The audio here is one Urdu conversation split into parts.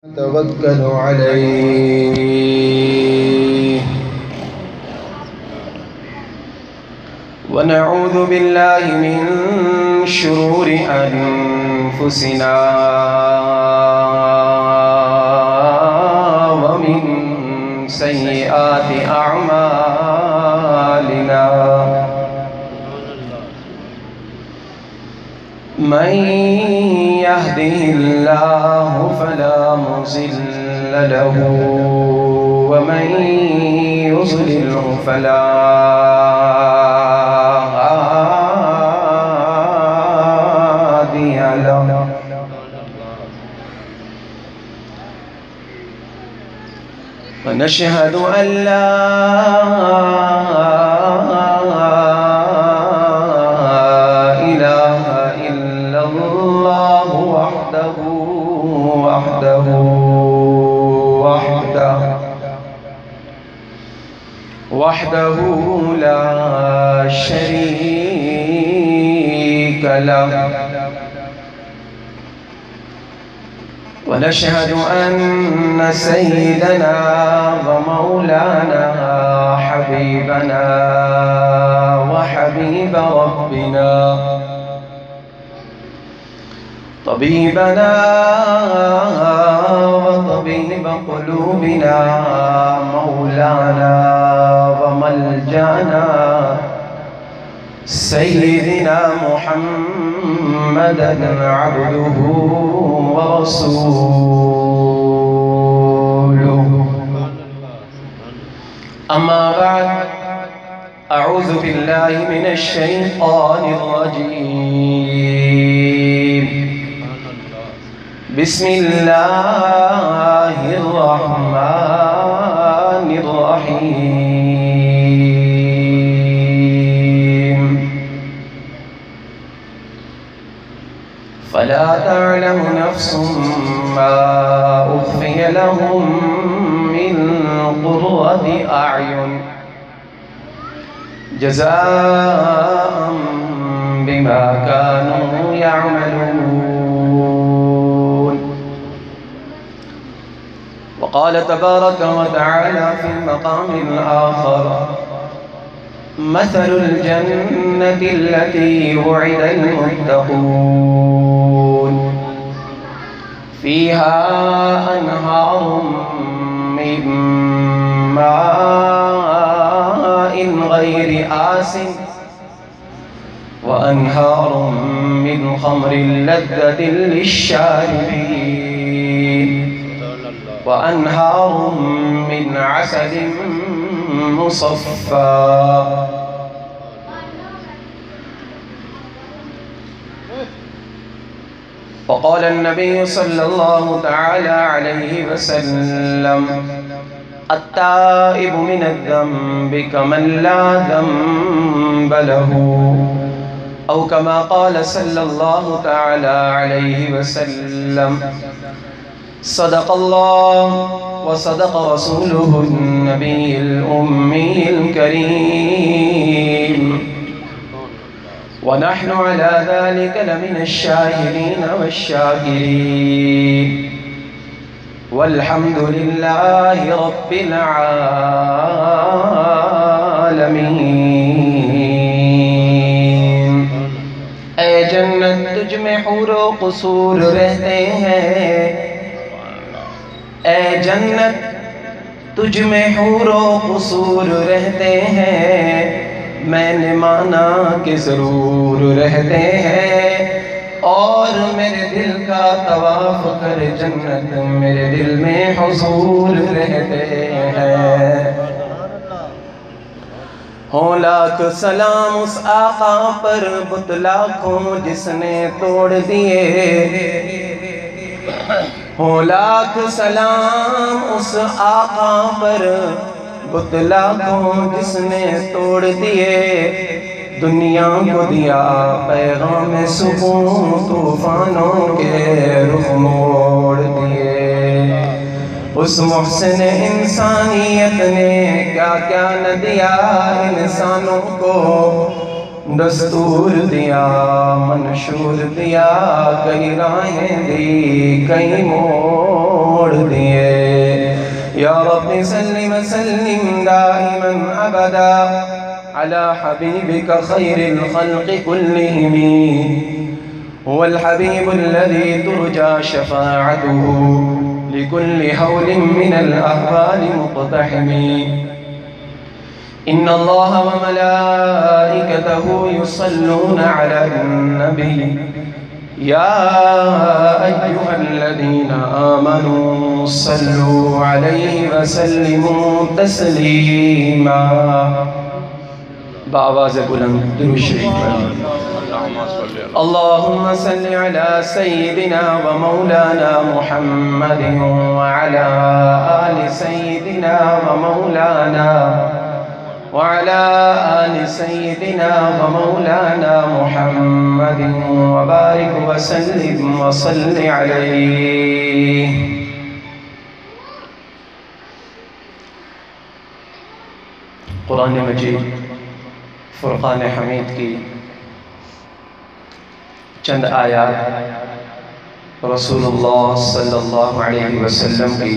توكل عليه ونعوذ بالله من شرور أنفسنا ومن سيئات أعمالنا من يهده الله فلا مضل له ومن يضلله فلا هادي له ونشهد أن لا وحده لا شريك له ونشهد أن سيدنا ومولانا حبيبنا وحبيب ربنا طبيبنا وطبيب قلوبنا مولانا وملجانا سيدنا محمدا عبده ورسوله أما بعد أعوذ بالله من الشيطان الرجيم بسم الله الرحمن الرحيم فلا تعلم نفس ما أخفي لهم من قرة أعين جزاء بما كانوا يعملون وقال تبارك وتعالى في المقام الآخر مثل الجنة التي وعد المتقون فيها أنهار من ماء غير آسن وأنهار من خمر لذة للشاربين وأنهار من عسل مصفى وقال النبي صلى الله تعالى عليه وسلم التائب من الذنب كمن لا ذنب له أو كما قال صلى الله تعالى عليه وسلم صدق الله وصدق رسوله النبي الأمي الكريم ونحن على ذلك لمن الشاهدين والشاكرين والحمد لله رب العالمين اے جنت تجھ میں حور و قصور رہتے ہیں اے جنت تجھ میں حور و قصور رہتے ہیں میں نے مانا کہ ضرور رہتے ہیں اور میرے دل کا طواف کر جنت میرے دل میں حضور رہتے ہیں ہوں لاکھ سلام اس آقا پر بت لاکھوں جس نے توڑ دیے ہوں لاکھ سلام اس آقا پر بت لاکھوں جس نے توڑ دیے دنیا کو دیا پیغام سکون طوفانوں کے رخ موڑ دیے اس محسن انسانیت نے کیا کیا نہ دیا انسانوں کو دستور دیا منشور دیا کئی راہیں دی کئی موڑ سلم سلم دائما أبدا على حبيبك خير الخلق كلهم هو الحبيب الذي ترجى شفاعته لكل هول من الأهوال مقتحم إن الله وملائكته يصلون على النبي يا أيها الذين آمنوا صلوا عليه وسلموا تسليما بآواز بلند درود شریف اللهم صل على سيدنا ومولانا محمد وعلى آل سيدنا ومولانا محمد وبارك وسلم وصل عليه. قرآن مجید فرقان حمید کی چند آیات رسول اللہ صلی اللہ علیہ وسلم کی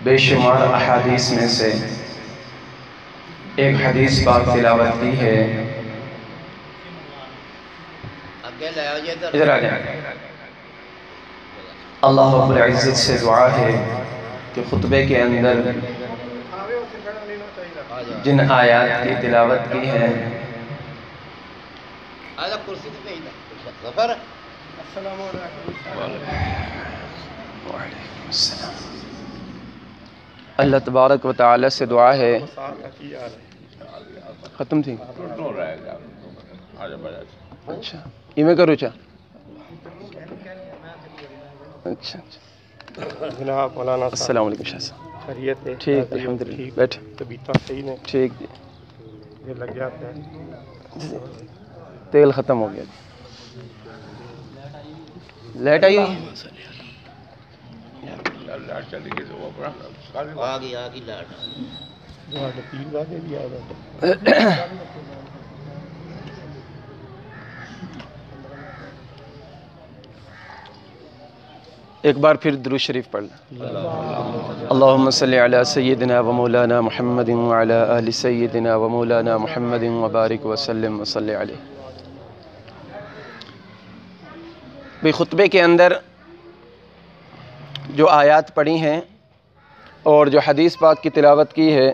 بے شمار احادیث میں سے ایک حدیث پاک تلاوت کی ہے. ادھر آ جائیں. اللہ رب العزت سے دعا ہے کہ خطبے کے اندر جن آیات کی تلاوت کی ہے اللہ تبارک و تعالی سے دعا ہے. ختم تھی اچھا یہ میں کروں چاہ اچھا جناب مولانا السلام علیکم شاہ صاحب. خیریت ہے؟ ٹھیک الحمدللہ بیٹھے. طبیعت صحیح ہے؟ ٹھیک جی. یہ لگ جاتا ہے تیل ختم ہو گیا جی. لیٹ آئی ہوئی ایک بار پھر درود شریف پڑھ لیں. اللہم صلی علی سیدنا و مولانا محمد وعلی آل سیدنا و مولانا محمد وبارک وسلم وصلی علیہ. بھی خطبے کے اندر جو آیات پڑھی ہیں اور جو حدیث پاک کی تلاوت کی ہے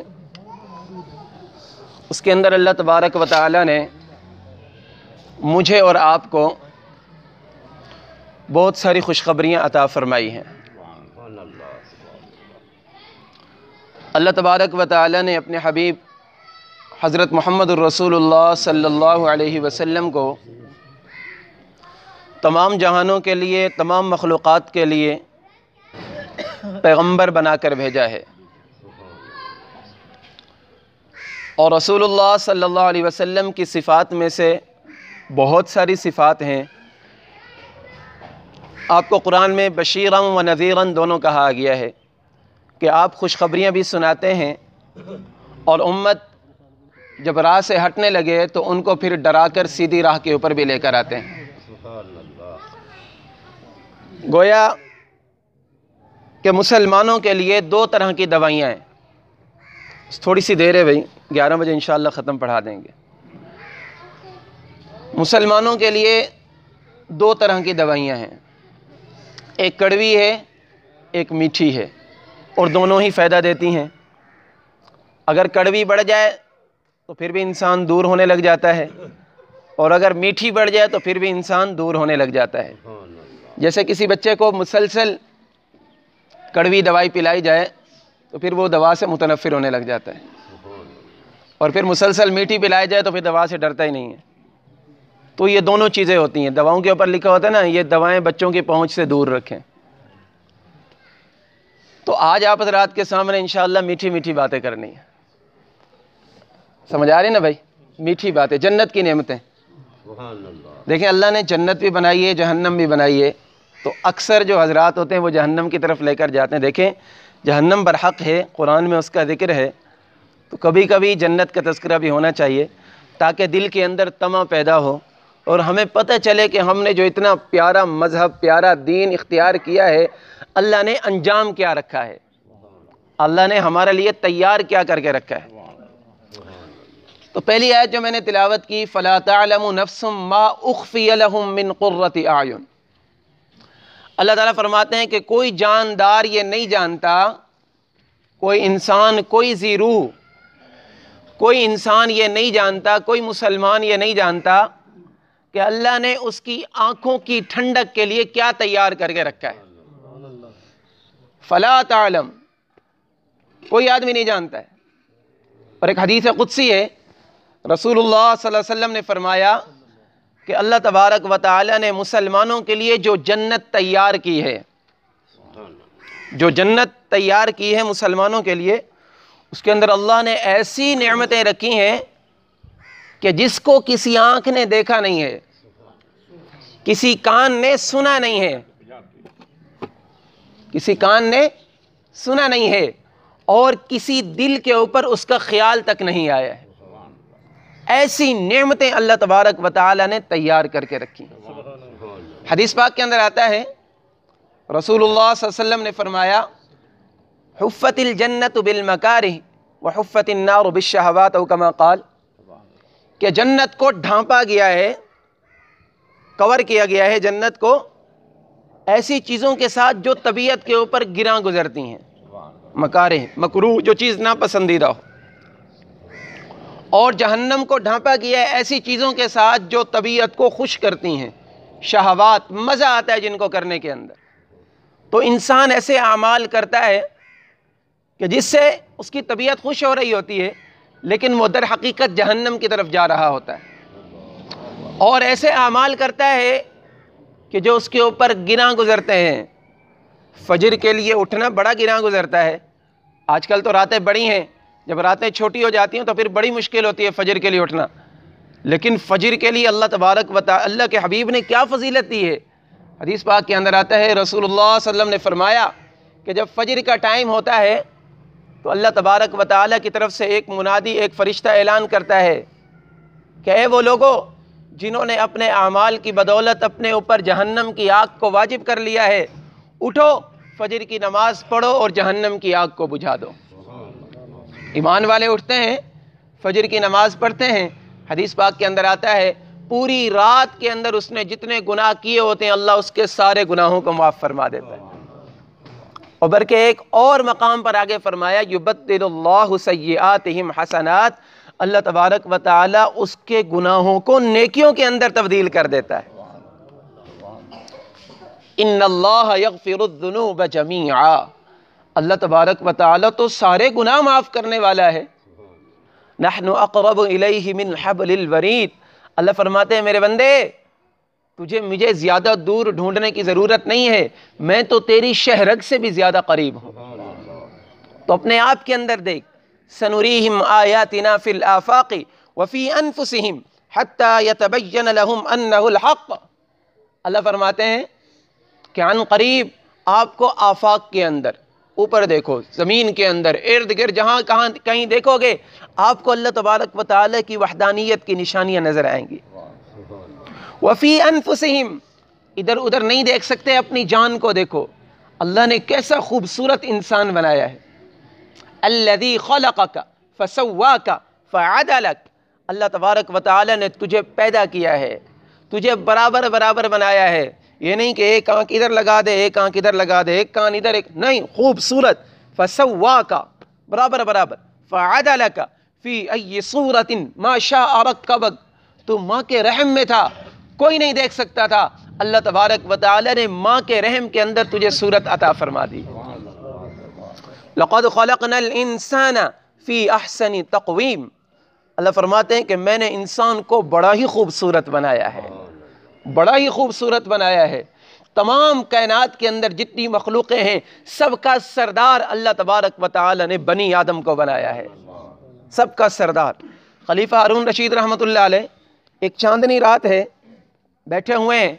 اس کے اندر اللہ تبارک و تعالی نے مجھے اور آپ کو بہت ساری خوشخبریاں عطا فرمائی ہیں. اللہ تبارک و تعالی نے اپنے حبیب حضرت محمد الرسول اللہ صلی اللہ علیہ وسلم کو تمام جہانوں کے لیے تمام مخلوقات کے لیے پیغمبر بنا کر بھیجا ہے. اور رسول اللہ صلی اللہ علیہ وسلم کی صفات میں سے بہت ساری صفات ہیں. آپ کو قرآن میں بشیراً و نذیراً دونوں کہا گیا ہے کہ آپ خوشخبریاں بھی سناتے ہیں اور امت جب راہ سے ہٹنے لگے تو ان کو پھر ڈرا کر سیدھی راہ کے اوپر بھی لے کر آتے ہیں. گویا کہ مسلمانوں کے لیے دو طرح کی دوائیاں ہیں. تھوڑی سی دیر ہے بھائی 11 بجے انشاءاللہ ختم پڑھا دیں گے. مسلمانوں کے لیے دو طرح کی دوائیاں ہیں. ایک کڑوی ہے ایک میٹھی ہے اور دونوں ہی فائدہ دیتی ہیں. اگر کڑوی بڑھ جائے تو پھر بھی انسان دور ہونے لگ جاتا ہے اور اگر میٹھی بڑھ جائے تو پھر بھی انسان دور ہونے لگ جاتا ہے. جیسے کسی بچے کو مسلسل کڑوی دوائی پلائی جائے تو پھر وہ دوا سے متنفر ہونے لگ جاتا ہے اور پھر مسلسل میٹھی پلائی جائے تو پھر دوا سے ڈرتا ہی نہیں ہے. تو یہ دونوں چیزیں ہوتی ہیں. دواؤں کے اوپر لکھا ہوتا ہے نا یہ دوائیں بچوں کی پہنچ سے دور رکھیں. تو آج آپ حضرات کے سامنے انشاءاللہ میٹھی میٹھی باتیں کرنی ہیں. سمجھ آ رہی نا بھائی؟ میٹھی باتیں جنت کی نعمتیں. دیکھیں اللہ نے جنت بھی بنائی ہے جہنم بھی بنائی ہے. تو اکثر جو حضرات ہوتے ہیں وہ جہنم کی طرف لے کر جاتے ہیں. دیکھیں جہنم برحق ہے قرآن میں اس کا ذکر ہے تو کبھی کبھی جنت کا تذکرہ بھی ہونا چاہیے تاکہ دل کے اندر طمع پیدا ہو اور ہمیں پتہ چلے کہ ہم نے جو اتنا پیارا مذہب پیارا دین اختیار کیا ہے اللہ نے انجام کیا رکھا ہے. اللہ نے ہمارے لیے تیار کیا کر کے رکھا ہے. تو پہلی آیت جو میں نے تلاوت کی فَلَا تَعْلَمُ نَفْسٌ مَا أُخْفِيَ لَهُم مِّن قُرَّةِ أَعْيُن، اللہ تعالیٰ فرماتے ہیں کہ کوئی جاندار یہ نہیں جانتا، کوئی انسان، کوئی ذی روح، کوئی انسان یہ نہیں جانتا، کوئی مسلمان یہ نہیں جانتا کہ اللہ نے اس کی آنکھوں کی ٹھنڈک کے لیے کیا تیار کر کے رکھا ہے. فَلَا تَعْلَمُ، کوئی آدمی نہیں جانتا ہے. اور ایک حدیث قدسی ہے، رسول اللہ صلی اللہ علیہ وسلم نے فرمایا کہ اللہ تبارک و تعالی نے مسلمانوں کے لیے جو جنت تیار کی ہے، جو جنت تیار کی ہے مسلمانوں کے لیے، اس کے اندر اللہ نے ایسی نعمتیں رکھی ہیں کہ جس کو کسی آنکھ نے دیکھا نہیں ہے، کسی کان نے سنا نہیں ہے، کسی کان نے سنا نہیں ہے، اور کسی دل کے اوپر اس کا خیال تک نہیں آیا ہے. ایسی نعمتیں اللہ تبارک و تعالی نے تیار کر کے رکھی. حدیث پاک کے اندر آتا ہے، رسول اللہ صلی اللہ علیہ وسلم نے فرمایا حفت الجنت بالمکارہ وحفت النار بالشہوات، او کما قال، کہ جنت کو ڈھانپا گیا ہے، کور کیا گیا ہے جنت کو ایسی چیزوں کے ساتھ جو طبیعت کے اوپر گراں گزرتی ہیں، مکارہ، مکروہ، جو چیز ناپسندیدہ ہو. اور جہنم کو ڈھانپا گیا ہے ایسی چیزوں کے ساتھ جو طبیعت کو خوش کرتی ہیں، شہوات، مزہ آتا ہے جن کو کرنے کے اندر. تو انسان ایسے اعمال کرتا ہے کہ جس سے اس کی طبیعت خوش ہو رہی ہوتی ہے، لیکن وہ در حقیقت جہنم کی طرف جا رہا ہوتا ہے. اور ایسے اعمال کرتا ہے کہ جو اس کے اوپر گراں گزرتے ہیں. فجر کے لیے اٹھنا بڑا گراں گزرتا ہے. آج کل تو راتیں بڑی ہیں، جب راتیں چھوٹی ہو جاتی ہیں تو پھر بڑی مشکل ہوتی ہے فجر کے لیے اٹھنا. لیکن فجر کے لیے اللہ تبارک و تعالی، اللہ کے حبیب نے کیا فضیلت دی ہے. حدیث پاک کے اندر آتا ہے، رسول اللہ صلی اللہ علیہ وسلم نے فرمایا کہ جب فجر کا ٹائم ہوتا ہے تو اللہ تبارک و تعالی کی طرف سے ایک منادی، ایک فرشتہ اعلان کرتا ہے کہ اے وہ لوگوں جنہوں نے اپنے اعمال کی بدولت اپنے اوپر جہنم کی آگ کو واجب کر لیا ہے، اٹھو، فجر کی نماز پڑھو اور جہنم کی آگ کو بجھا دو. ایمان والے اٹھتے ہیں، فجر کی نماز پڑھتے ہیں. حدیث پاک کے اندر آتا ہے پوری رات کے اندر اس نے جتنے گناہ کیے ہوتے ہیں اللہ اس کے سارے گناہوں کو معاف فرما دیتا ہے. اور بلکہ ایک اور مقام پر آگے فرمایا یبدل اللہ سیئاتہم حسنات، اللہ تبارک و تعالی اس کے گناہوں کو نیکیوں کے اندر تبدیل کر دیتا ہے. ان اللہ یغفر الذنوب جمیعا، اللہ تبارک و تعالی تو سارے گناہ معاف کرنے والا ہے. نحن اقرب الیہ من حبل الورید، اللہ فرماتے ہیں میرے بندے تجھے مجھے زیادہ دور ڈھونڈنے کی ضرورت نہیں ہے، میں تو تیری شہرگ سے بھی زیادہ قریب ہوں. تو اپنے آپ کے اندر دیکھ، سنریہم آیاتنا فی الآفاق وفی انفسہم حتی یتبین لہم انہ الحق، اللہ فرماتے ہیں کہ عن قریب آپ کو آفاق کے اندر، اوپر دیکھو، زمین کے اندر، ارد گرد جہاں کہاں کہیں دیکھو گے آپ کو اللہ تبارک و تعالی کی وحدانیت کی نشانیاں نظر آئیں گی. وفی انفسہم، ادھر ادھر نہیں دیکھ سکتے، اپنی جان کو دیکھو، اللہ نے کیسا خوبصورت انسان بنایا ہے. الذی خلقک فسواک فعدلک، اللہ تبارک و تعالی نے تجھے پیدا کیا ہے، تجھے برابر برابر بنایا ہے. یہ نہیں کہ ایک آنکھ ادھر لگا دے، ایک آنکھ ادھر لگا دے، ایک کان ادھر، ایک نہیں، خوبصورت. فسواک، برابر برابر. فعدلک فی ای صورت ما شاء رکبک، تو ماں کے رحم میں تھا، کوئی نہیں دیکھ سکتا تھا، اللہ تبارک و تعالی نے ماں کے رحم کے اندر تجھے صورت عطا فرما دی. لقد خلقنا الانسان فی احسن تقویم، اللہ فرماتے ہیں کہ میں نے انسان کو بڑا ہی خوبصورت بنایا ہے، بڑا ہی خوبصورت بنایا ہے. تمام کائنات کے اندر جتنی مخلوقیں ہیں سب کا سردار اللہ تبارک و تعالی نے بنی آدم کو بنایا ہے، سب کا سردار. خلیفہ ہارون رشید رحمۃ اللہ علیہ، ایک چاندنی رات ہے، بیٹھے ہوئے ہیں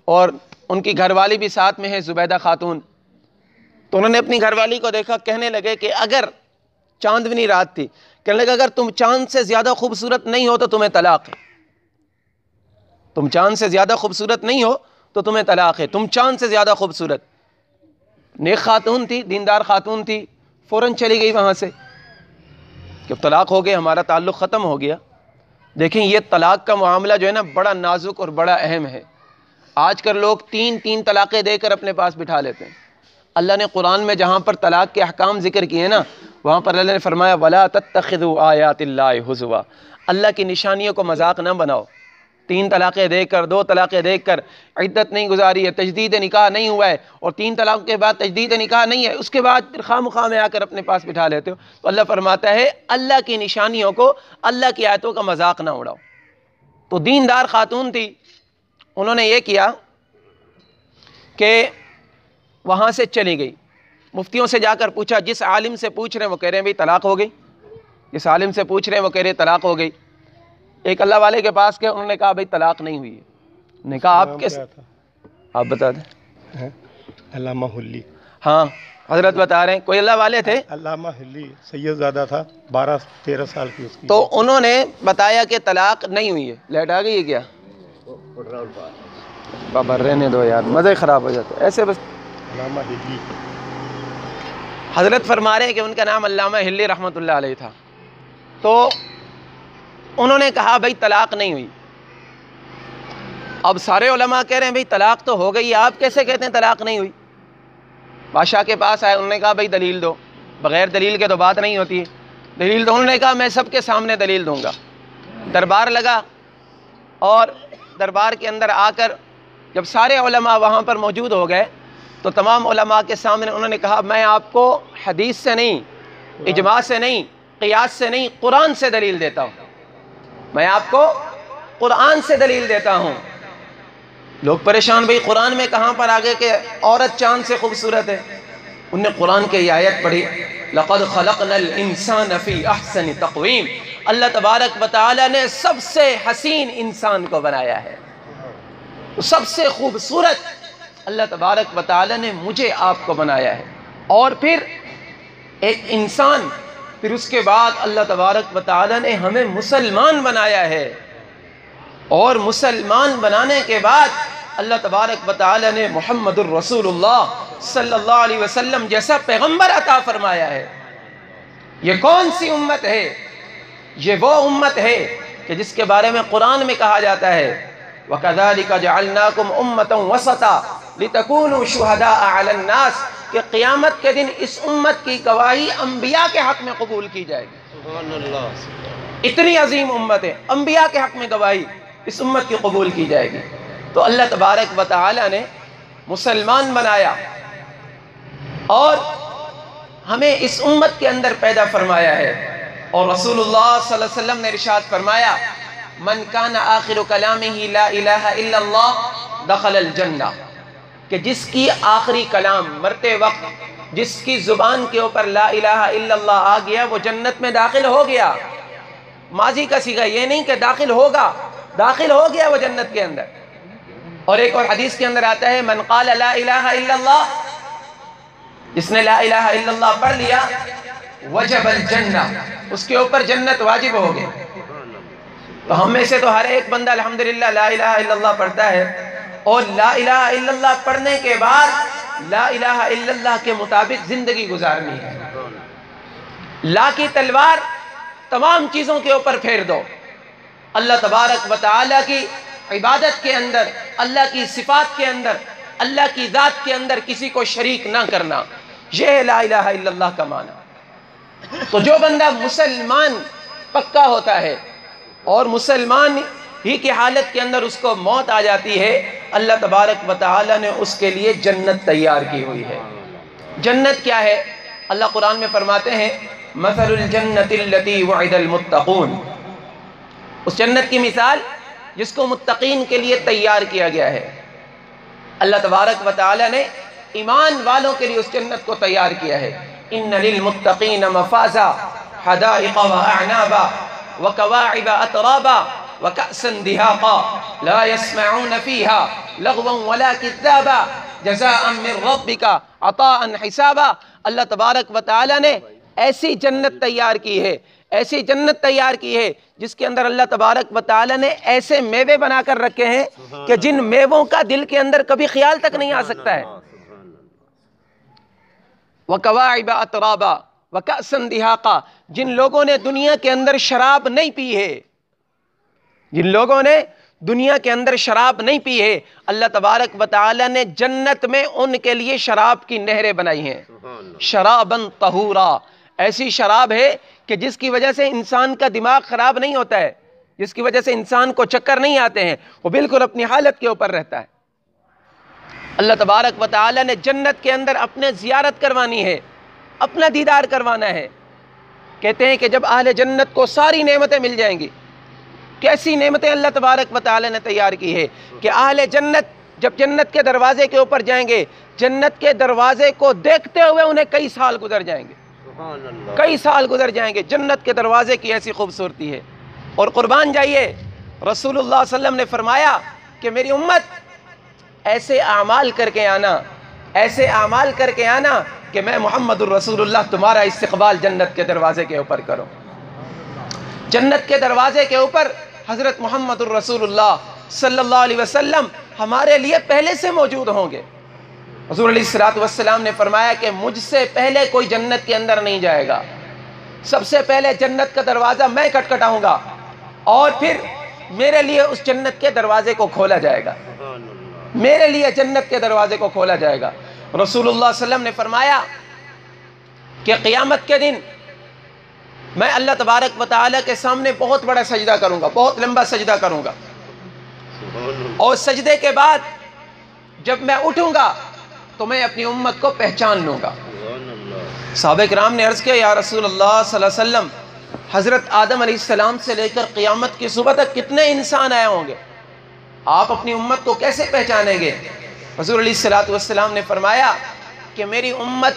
اور ان کی گھر والی بھی ساتھ میں ہے، زبیدہ خاتون. تو انہوں نے اپنی گھر والی کو دیکھا، کہنے لگے کہ اگر چاندنی رات تھی، کہنے لگے اگر تم چاند سے زیادہ خوبصورت نہیں ہو تو تمہیں طلاق ہے. تم چاند سے زیادہ خوبصورت نہیں ہو تو تمہیں طلاق ہے، تم چاند سے زیادہ خوبصورت. نیک خاتون تھی، دیندار خاتون تھی، فوراً چلی گئی وہاں سے کہ طلاق ہو گیا، ہمارا تعلق ختم ہو گیا۔ دیکھیں یہ طلاق کا معاملہ جو ہے نا بڑا نازک اور بڑا اہم ہے۔ آج کل لوگ تین طلاقیں دے کر اپنے پاس بٹھا لیتے ہیں۔ اللہ نے قرآن میں جہاں پر طلاق کے احکام ذکر کیے ہیں نا، وہاں پر اللہ نے فرمایا وَلَا تَتَّخِذُوا آیَاتِ اللَّهِ هُزُوًا، اللہ کی نشانیوں کو مذاق نہ بناؤ۔ 3 طلاقیں دے کر 2 طلاقیں دے کر عدت نہیں گزاری ہے، تجدید نکاح نہیں ہوا ہے، اور 3 طلاق کے بعد تجدید نکاح نہیں ہے، اس کے بعد پھر خواہ مخواہ میں آ کر اپنے پاس بٹھا لیتے ہو۔ تو اللہ فرماتا ہے اللہ کی نشانیوں کو، اللہ کی آیتوں کا مذاق نہ اڑاؤ۔ تو دیندار خاتون تھی، انہوں نے یہ کیا کہ وہاں سے چلی گئی، مفتیوں سے جا کر پوچھا، جس عالم سے پوچھ رہے ہیں وہ کہہ رہے ہیں بھئی طلاق ہو گئی، جس عالم سے پوچھ رہے ہیں وہ کہہ رہے ہیں طلاق ہو گئی۔ ایک اللہ والے کے پاس گئے، انہوں نے کہا بھئی طلاق نہیں ہوئی ہے۔ انہوں نے کہا آپ کیسے، آپ بتا دیں۔ علامہ حلی، ہاں حضرت بتا رہے ہیں، کوئی اللہ والے تھے، علامہ حلی سید زادہ تھا، 12-13 سال کی اس کی۔ تو انہوں نے بتایا کہ طلاق نہیں ہوئی ہے۔ لیٹ آ گئی ہے کیا؟ بابا رہنے دو یار، مزے خراب ہو جاتا ہے ایسے بس۔ علامہ حلی، حضرت فرما رہے ہیں کہ ان کا نام علامہ حلی رحمۃ اللہ علیہ تھا۔ تو انہوں نے کہا بھئی طلاق نہیں ہوئی۔ اب سارے علماء کہہ رہے ہیں بھئی طلاق تو ہو گئی، آپ کیسے کہتے ہیں طلاق نہیں ہوئی؟ بادشاہ کے پاس آئے، انہوں نے کہا بھئی دلیل دو، بغیر دلیل کے تو بات نہیں ہوتی ہے، دلیل دو۔ انہوں نے کہا میں سب کے سامنے دلیل دوں گا۔ دربار لگا، اور دربار کے اندر آ کر جب سارے علماء وہاں پر موجود ہو گئے تو تمام علماء کے سامنے انہوں نے کہا میں آپ کو حدیث سے نہیں، اجماع سے نہیں، قیاس سے نہیں، قرآن سے دلیل دیتا ہوں، میں آپ کو قرآن سے دلیل دیتا ہوں۔ لوگ پریشان، بھئی قرآن میں کہاں پر آگے کہ عورت چاند سے خوبصورت ہے؟ انہوں نے قرآن کے یہ آیت پڑھی، لَقَدْ خَلَقْنَا الْإِنسَانَ فِي أَحْسَنِ تَقْوِيمٍ، اللہ تبارک و تعالیٰ نے سب سے حسین انسان کو بنایا ہے، سب سے خوبصورت اللہ تبارک و تعالیٰ نے مجھے آپ کو بنایا ہے۔ اور پھر ایک انسان، پھر اس کے بعد اللہ تبارک و تعالیٰ نے ہمیں مسلمان بنایا ہے، اور مسلمان بنانے کے بعد اللہ تبارک و تعالیٰ نے محمد الرسول اللہ صلی اللہ علیہ وسلم جیسا پیغمبر عطا فرمایا ہے۔ یہ کون سی امت ہے؟ یہ وہ امت ہے کہ جس کے بارے میں قرآن میں کہا جاتا ہے وَكَذَلِكَ جَعَلْنَاكُمْ أُمَّةً وَسَطًا لِتَكُونُوا شُهَدَاءَ عَلَى النَّاسِ، کہ قیامت کے دن اس امت کی گواہی انبیاء کے حق میں قبول کی جائے گی۔ سبحان اللہ، اتنی عظیم امت ہے، انبیاء کے حق میں گواہی اس امت کی قبول کی جائے گی۔ تو اللہ تبارک و تعالی نے مسلمان بنایا اور ہمیں اس امت کے اندر پیدا فرمایا ہے، اور رسول اللہ صلی اللہ علیہ وسلم نے ارشاد فرمایا من کان آخر کلامہ لا الہ الا اللہ دخل الجنہ، کہ جس کی آخری کلام مرتے وقت جس کی زبان کے اوپر لا الہ الا اللہ آ گیا وہ جنت میں داخل ہو گیا۔ ماضی کا صیغہ، یہ نہیں کہ داخل ہوگا، داخل ہو گیا وہ جنت کے اندر۔ اور ایک اور حدیث کے اندر آتا ہے من قال لا الہ الا اللہ، جس نے لا الہ الا اللہ پڑھ لیا وجب الجنہ، اس کے اوپر جنت واجب ہو گئی۔ تو ہم میں سے تو ہر ایک بندہ الحمدللہ لا الہ الا اللہ پڑھتا ہے، اور لا الہ الا اللہ پڑھنے کے بعد لا الہ الا اللہ کے مطابق زندگی گزارنی ہے۔ لا کی تلوار تمام چیزوں کے اوپر پھیر دو، اللہ تبارک و تعالیٰ کی عبادت کے اندر، اللہ کی صفات کے اندر، اللہ کی ذات کے اندر کسی کو شریک نہ کرنا، یہ ہے لا الہ الا اللہ کا معنی۔ تو جو بندہ مسلمان پکا ہوتا ہے اور مسلمان ہی کی حالت کے اندر اس کو موت آ جاتی ہے، اللہ تبارک و تعالیٰ نے اس کے لیے جنت تیار کی ہوئی ہے۔ جنت کیا ہے؟ اللہ قرآن میں فرماتے ہیں مثل الجنت التي وعد المتقون، اس جنت کی مثال جس کو متقین کے لیے تیار کیا گیا ہے۔ اللہ تبارک و تعالیٰ نے ایمان والوں کے لیے اس جنت کو تیار کیا ہے۔ ان للمتقین مفازا حدائق واعنابا وکواعب اترابا وکأسا دہاقا لا يسمعون فیہا لغوا ولا کذابا جزاء من ربک عطاء حسابا۔ اللہ تبارک و تعالیٰ نے ایسی جنت تیار کی ہے، ایسی جنت تیار کی ہے جس کے اندر اللہ تبارک و تعالیٰ نے ایسے میوے بنا کر رکھے ہیں کہ جن میووں کا دل کے اندر کبھی خیال تک نہیں آ سکتا ہے۔ وَكَوَاعِبَ أَتْرَابًا، وَكَأْسًا دِهَاقًا، جن لوگوں نے دنیا کے اندر شراب نہیں پی ہے، جن لوگوں نے دنیا کے اندر شراب نہیں پی ہے، اللہ تبارک و تعالی نے جنت میں ان کے لیے شراب کی نہریں بنائی ہیں. شراباً طہورا، ایسی شراب ہے کہ جس کی وجہ سے انسان کا دماغ خراب نہیں ہوتا ہے، جس کی وجہ سے انسان کو چکر نہیں آتے ہیں، وہ بالکل اپنی حالت کے اوپر رہتا ہے. اللہ تبارک و تعالی نے جنت کے اندر اپنے زیارت کروانی ہے، اپنا دیدار کروانا ہے. کہتے ہیں کہ جب اہل جنت کو ساری نعمتیں مل جائیں گی، کیسی نعمتیں اللہ تبارک و تعالی نے تیار کی ہے کہ اہل جنت جب جنت کے دروازے کے اوپر جائیں گے، جنت کے دروازے کو دیکھتے ہوئے انہیں کئی سال گزر جائیں گے، کئی سال گزر جائیں گے. جنت کے دروازے کی ایسی خوبصورتی ہے. اور قربان جائیے، رسول اللہ صلی اللہ علیہ وسلم نے فرمایا کہ میری امت ایسے اعمال کر کے آنا، ایسے اعمال کر کے آنا کہ میں محمد الرسول اللہ تمہارا استقبال جنت کے دروازے کے اوپر کروں. جنت کے دروازے کے اوپر حضرت محمد الرسول اللہ صلی اللہ علیہ وسلم ہمارے لیے پہلے سے موجود ہوں گے. حضور علیہ السلام نے فرمایا کہ مجھ سے پہلے کوئی جنت کے اندر نہیں جائے گا، سب سے پہلے جنت کا دروازہ میں کھٹکھٹاؤں گا اور پھر میرے لیے اس جنت کے دروازے کو کھولا جائے گا، میرے لیے جنت کے دروازے کو کھولا جائے گا. رسول اللہ صلی اللہ علیہ وسلم نے فرمایا کہ قیامت کے دن میں اللہ تبارک و تعالیٰ کے سامنے بہت بڑا سجدہ کروں گا، بہت لمبا سجدہ کروں گا، اور سجدے کے بعد جب میں اٹھوں گا تو میں اپنی امت کو پہچان لوں گا. صحابہ کرام نے عرض کیا یا رسول اللہ صلی اللہ علیہ وسلم، حضرت آدم علیہ السلام سے لے کر قیامت کی صبح تک کتنے انسان آئے ہوں گے، آپ اپنی امت کو کیسے پہچانیں گے؟ حضور علیہ السلام نے فرمایا کہ میری امت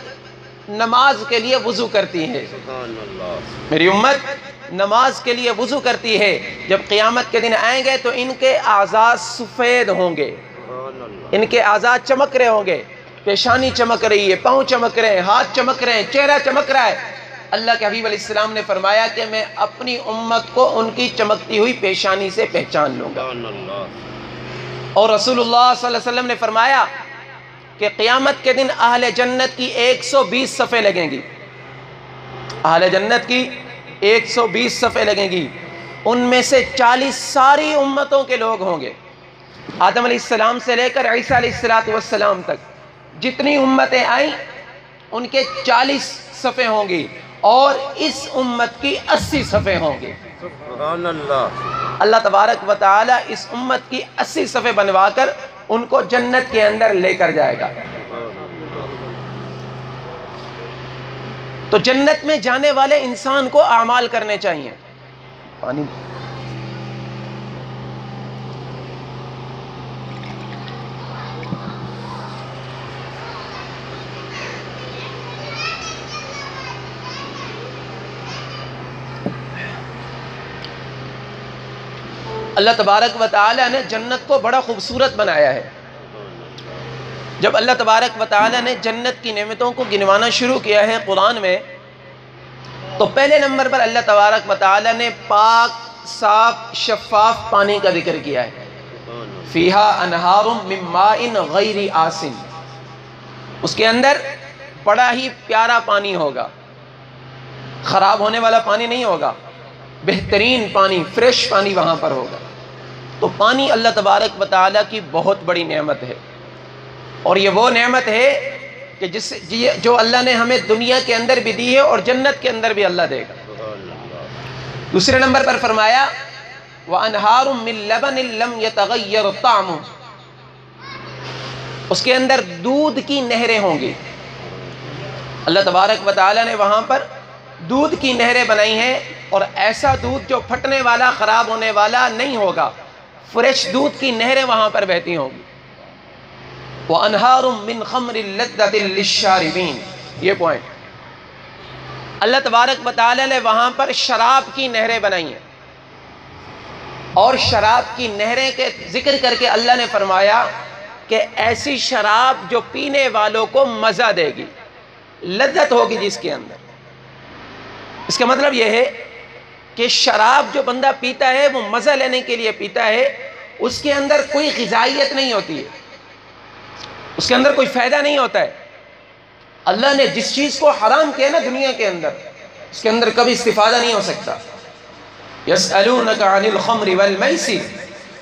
نماز کے لیے وضو کرتی ہے، میری امت نماز کے لیے وضو کرتی ہے. جب قیامت کے دن آئیں گے تو ان کے اعضاء سفید ہوں گے، ان کے اعضاء چمک رہے ہوں گے، پیشانی چمک رہی ہے، پاؤں چمک رہے ہیں، ہاتھ چمک رہے ہیں، چہرہ چمک رہا ہے. اللہ کے حبیب علیہ السلام نے فرمایا کہ میں اپنی امت کو ان کی چمکتی ہوئی پیشانی سے پہچان لوں گا. اور رسول اللہ صلی اللہ علیہ وسلم نے فرمایا کہ قیامت کے دن اہل جنت کی 120 صفیں لگیں گی، اہل جنت کی 120 صفیں لگیں گی، ان میں سے 40 ساری امتوں کے لوگ ہوں گے. آدم علیہ السلام سے لے کر عیسیٰ علیہ السلام تک جتنی امتیں آئیں ان کے 40 صفیں ہوں گی، اور اس امت کی 80 صفیں ہوں گی. سبحان اللہ. اللہ تبارک و تعالی اس امت کی 80 صفیں بنوا کر ان کو جنت کے اندر لے کر جائے گا. تو جنت میں جانے والے انسان کو اعمال کرنے چاہیے. پانی اللہ تبارک و تعالی نے جنت کو بڑا خوبصورت بنایا ہے. جب اللہ تبارک و تعالی نے جنت کی نعمتوں کو گنوانا شروع کیا ہے قرآن میں، تو پہلے نمبر پر اللہ تبارک و تعالی نے پاک صاف شفاف پانی کا ذکر کیا ہے. فیہا انہار من ماء غیر آسن، اس کے اندر بڑا ہی پیارا پانی ہوگا، خراب ہونے والا پانی نہیں ہوگا، بہترین پانی، فریش پانی وہاں پر ہوگا. تو پانی اللہ تبارک و تعالیٰ کی بہت بڑی نعمت ہے، اور یہ وہ نعمت ہے کہ جو اللہ نے ہمیں دنیا کے اندر بھی دی ہے اور جنت کے اندر بھی اللہ دے گا. دوسرے نمبر پر فرمایا وَأَنْهَارٌ مِّن لَبَنٍ لَمْ يَتَغَيَّرْ طَعْمُهُ، اس کے اندر دودھ کی نہریں ہوں گی. اللہ تبارک و تعالیٰ نے وہاں پر دودھ کی نہریں بنائی ہیں، اور ایسا دودھ جو پھٹنے والا، خراب ہونے والا نہیں ہوگا، فریش دودھ کی نہریں وہاں پر بہتی ہوں گی. وَأَنْهَارٌ مِّن خَمْرٍ لَذَّةٍ لِلشَّارِبِينَ، یہ پوائنٹ. اللہ تبارک و تعالی نے وہاں پر شراب کی نہریں بنائی ہیں، اور شراب کی نہریں کے ذکر کر کے اللہ نے فرمایا کہ ایسی شراب جو پینے والوں کو مزہ دے گی، لذت ہوگی جس کے اندر. اس کا مطلب یہ ہے کہ شراب جو بندہ پیتا ہے وہ مزہ لینے کے لیے پیتا ہے، اس کے اندر کوئی غذائیت نہیں ہوتی ہے، اس کے اندر کوئی فائدہ نہیں ہوتا ہے. اللہ نے جس چیز کو حرام کیا نا دنیا کے اندر، اس کے اندر کبھی استفادہ نہیں ہو سکتا۔ يَسْأَلُونَكَ عَنِ الْخَمْرِ وَالْمَيْسِرِ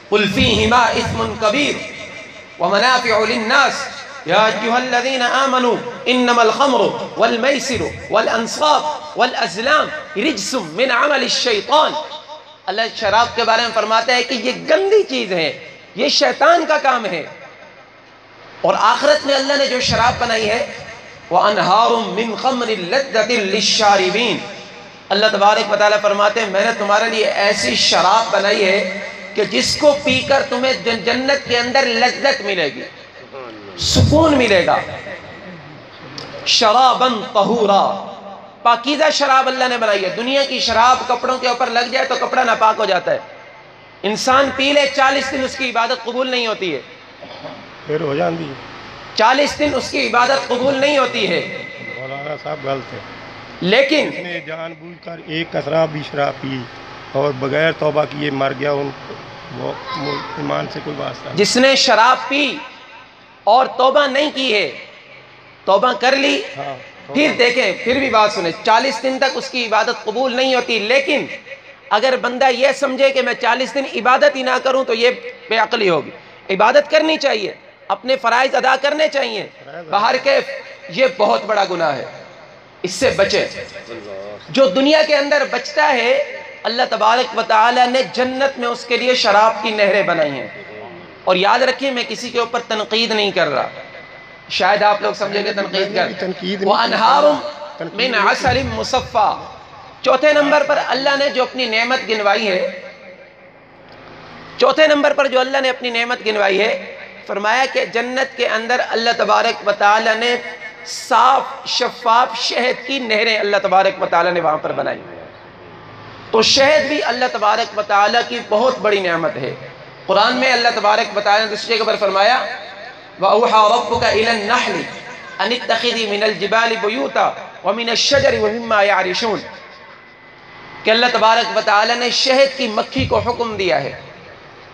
قُلْ فِيهِمَا إِثْمٌ كَبِيرٌ وَمَنَافِعُ لِلنَّاسِ يَا أَيُّهَا الَّذِينَ آمَنُوا إِنَّمَا الْخَمْرُ وَالْمَيْسِرُ وَالْأَنصَابُ وَالْأَزْلَامُ رِجْسٌ مِّنْ عَمَلِ الشَّيْطَانِ۔ اللہ شراب کے بارے میں فرماتا ہے کہ یہ گندی چیز ہے، یہ شیطان کا کام ہے۔ اور آخرت میں اللہ نے جو شراب بنائی ہے وَأَنْهَارٌ مِّنْ خَمْرٍ لَذَّةٍ لِلشَّارِبِينَ، اللہ تبارک و تعالیٰ فرماتے ہیں میں نے تمہارے لیے ایسی شراب بنائی ہے کہ جس کو پی کر تمہیں جنت کے اندر لذت ملے گی، سکون ملے گا۔ شراباً طہورا، پاکیزہ شراب اللہ نے بنائی ہے۔ دنیا کی شراب کپڑوں کے اوپر لگ جائے تو کپڑا ناپاک ہو جاتا ہے، انسان پی لے 40 دن اس کی عبادت قبول نہیں ہوتی ہے، پھر ہو جاندی ہے۔ 40 دن اس کی عبادت قبول نہیں ہوتی ہے۔ مولانا صاحب غلط ہے، لیکن اس نے جان بوجھ کر ایک کثرہ بھی شراب پی اور بغیر توبہ کیے مر گیا، ان وہ ایمان سے کوئی واسطہ نہیں۔ جس نے شراب پی اور توبہ نہیں کی ہے، توبہ کر لی، پھر دیکھیں، پھر بھی بات سنیں، 40 دن تک اس کی عبادت قبول نہیں ہوتی۔ لیکن اگر بندہ یہ سمجھے کہ میں 40 دن عبادت ہی نہ کروں تو یہ بے عقلی ہوگی۔ عبادت کرنی چاہیے، اپنے فرائض ادا کرنے چاہیے، باہر کے یہ بہت بڑا گناہ ہے، اس سے بچے۔ جو دنیا کے اندر بچتا ہے، اللہ تبارک و تعالی نے جنت میں اس کے لیے شراب کی نہریں بنائی ہیں۔ اور یاد رکھیں میں کسی کے اوپر تنقید نہیں کر رہا، شاید آپ لوگ سمجھیں کہ تنقید کر وَأَنْهَارٌ مِّنْ عَسَلٍ مُصَفَّى۔ چوتھے نمبر پر اللہ نے جو اپنی نعمت گنوائی ہے، چوتھے نمبر پر جو اللہ نے اپنی نعمت گنوائی ہے، فرمایا کہ جنت کے اندر اللہ تبارک و تعالی نے صاف شفاف شہد کی نہریں اللہ تبارک و تعالی نے وہاں پر بنائی۔ تو شہد بھی اللہ تبارک و تعالی کی بہت بڑی نعمت ہے۔ قرآن میں اللہ تبارک و تعالی نے دوسری جگہ پر فرمایا وَأَوْحَى رَبُّكَ إِلَى النَّحْلِ أَنِ اتَّخِذِي مِنَ الْجِبَالِ بُيُوتًا وَمِنَ الشَّجَرِ وَمِمَّا يَعْرِشُونَ، کہ اللہ تبارک و تعالی نے شہد کی مکھی کو حکم دیا ہے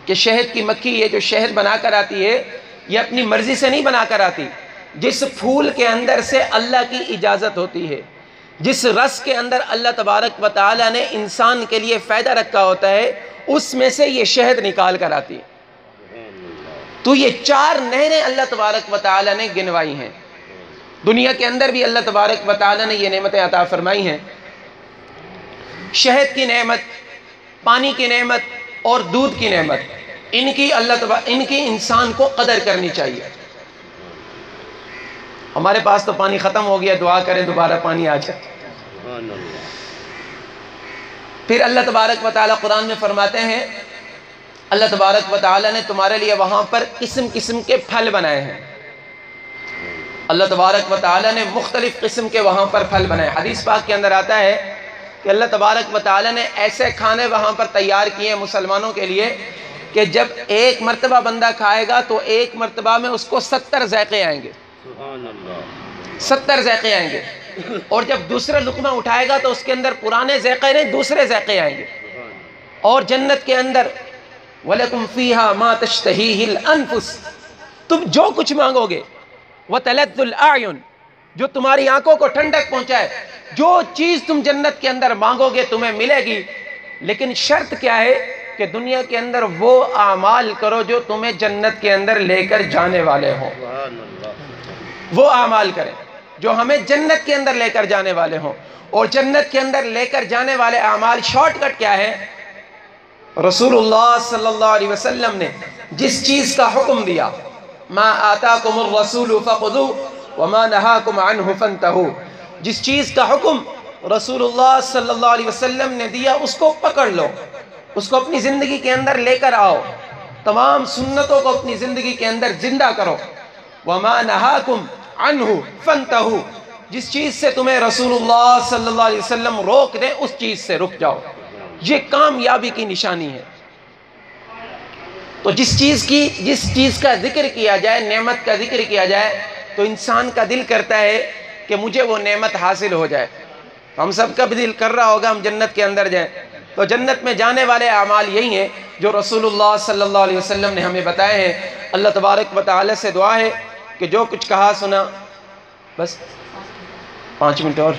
کہ شہد کی مکھی یہ جو شہد بنا کر آتی ہے یہ اپنی مرضی سے نہیں بنا کر آتی، جس پھول کے اندر سے اللہ کی اجازت ہوتی ہے، جس رس کے اندر اللہ تبارک و تعالی نے انسان کے لیے فائدہ رکھا ہوتا ہے، اس میں سے یہ شہد نکال کر آتی ہے۔ تو یہ 4 نہریں اللہ تبارک و تعالی نے گنوائی ہیں۔ دنیا کے اندر بھی اللہ تبارک و تعالی نے یہ نعمتیں عطا فرمائی ہیں، شہد کی نعمت، پانی کی نعمت اور دودھ کی نعمت، ان کی انسان کو قدر کرنی چاہیے۔ ہمارے پاس تو پانی ختم ہو گیا، دعا کریں دوبارہ پانی آ جائے۔ پھر اللہ تبارک و تعالی قرآن میں فرماتے ہیں اللہ تبارک و تعالی نے تمہارے لیے وہاں پر قسم قسم کے پھل بنائے ہیں۔ اللہ تبارک و تعالی نے مختلف قسم کے وہاں پر پھل بنائے۔ حدیث پاک کے اندر آتا ہے کہ اللہ تبارک و تعالی نے ایسے کھانے وہاں پر تیار کیے ہیں مسلمانوں کے لیے کہ جب ایک مرتبہ بندہ کھائے گا تو ایک مرتبہ میں اس کو 70 ذائقے آئیں گے، 70 ذائقے آئیں گے، اور جب دوسرا لقمہ اٹھائے گا تو اس کے اندر پرانے ذائقے نہیں دوسرے ذائقے آئیں گے۔ اور جنت کے اندر وَلَكُمْ فِيهَا مَا تَشْتَهِيهِ الْأَنفُسُ، تم جو کچھ مانگو گے، وَتَلَذُّ الْأَعْيُنُ، جو تمہاری آنکھوں کو ٹھنڈک پہنچائے، جو چیز تم جنت کے اندر مانگو گے تمہیں ملے گی۔ لیکن شرط کیا ہے کہ دنیا کے اندر وہ اعمال کرو جو تمہیں جنت کے اندر لے کر جانے والے ہوں، وہ اعمال کریں جو ہمیں جنت کے اندر لے کر جانے والے ہوں۔ اور جنت کے اندر لے کر جانے والے اعمال شارٹ کٹ کیا ہے؟ رسول اللہ صلی اللہ علیہ وسلم نے جس چیز کا حکم دیا ما آتاکم الرسول فخذوہ وما نہاکم عنہ فانتہوا، جس چیز کا حکم رسول اللہ صلی اللہ علیہ وسلم نے دیا اس کو پکڑ لو، اس کو اپنی زندگی کے اندر لے کر آؤ، تمام سنتوں کو اپنی زندگی کے اندر زندہ کرو۔ وما نہاکم عنہ فانتہوا، جس چیز سے تمہیں رسول اللہ صلی اللہ علیہ وسلم روک دیں اس چیز سے رک جاؤ، یہ کامیابی کی نشانی ہے۔ تو جس چیز کا ذکر کیا جائے، نعمت کا ذکر کیا جائے تو انسان کا دل کرتا ہے کہ مجھے وہ نعمت حاصل ہو جائے۔ ہم سب کا بھی دل کر رہا ہوگا ہم جنت کے اندر جائیں، تو جنت میں جانے والے اعمال یہی ہیں جو رسول اللہ صلی اللہ علیہ وسلم نے ہمیں بتائے ہیں۔ اللہ تبارک و تعالی سے دعا ہے کہ جو کچھ کہا سنا بس 5 منٹ اور